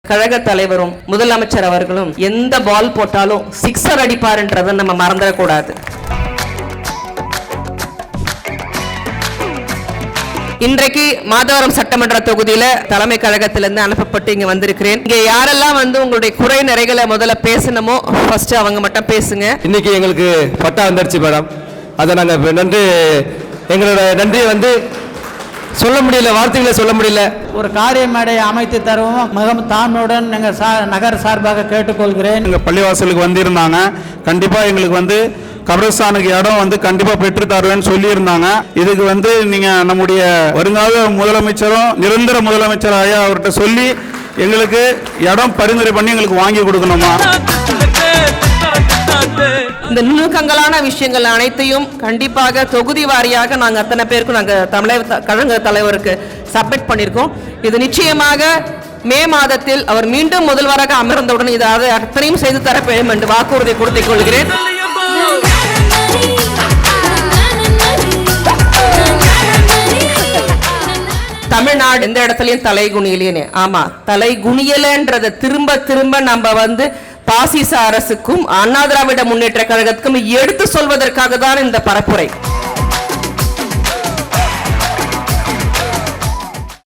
கழக தலைவரும் முதலமைச்சர் அவர்களும் எந்த பால் போட்டாலும் சிக்ஸர் அடிப்பாருன்றதை நம்ம மறந்துடக்கூடாது. இன்றைக்கு மாதவரம் சட்டமன்ற தொகுதியில தலைமை கழகத்திலிருந்து அனுப்பப்பட்டு இங்க வந்திருக்கிறேன். இங்க யாரெல்லாம் உங்களுடைய குறை நிறைகளை முதல்ல பேசணுமோ ஃபர்ஸ்ட் அவங்க மட்டும் பேசுங்க. இன்னைக்கு எங்களுக்கு பட்டா வந்துருச்சு மேடம். அதை நாங்கள் நன்றி, எங்களோட நன்றியை சொல்ல முடியல, வார்த்தைகளை சொல்ல முடியல. ஒரு காரிய மேடை அமைத்து தருவோம் மிகவும் தாழ்மையுடன் நகர் சார்பாக கேட்டுக்கொள்கிறேன். எங்கள் பள்ளிவாசலுக்கு வந்திருந்தாங்க. கண்டிப்பாக எங்களுக்கு கபிரஸ்தானுக்கு இடம் கண்டிப்பா பெற்று தருவேன்னு சொல்லியிருந்தாங்க. இதுக்கு நீங்க நம்முடைய வருங்கால முதலமைச்சரும் நிரந்தர முதலமைச்சர் ஐயா அவர்கிட்ட சொல்லி எங்களுக்கு இடம் பரிந்துரை பண்ணி எங்களுக்கு வாங்கி கொடுக்கணுமா. இந்த நுணுக்கங்களான விஷயங்கள் அனைத்தையும் கண்டிப்பாக தொகுதி வாரியாக நாங்கள் அத்தனை பேருக்கும் நாங்கள் கழக தலைவருக்கு சப்மிட் பண்ணியிருக்கோம். இது நிச்சயமாக மே மாதத்தில் அவர் மீண்டும் முதல்வராக அமர்ந்தவுடன் இது அத்தனையும் செய்து தரப்படும் என்று வாக்குறுதி கொடுத்துக் கொள்கிறேன். தமிழ்நாடு எந்த இடத்துலயும் தலைகுனியலேன்னு, ஆமா தலைகுனியலன்றத திரும்ப திரும்ப நம்ம பாசிச அரசுக்கும் அண்ணா திராவிட முன்னேற்ற கழகத்துக்கும் எடுத்து சொல்வதற்காக தான் இந்த பரப்புரை.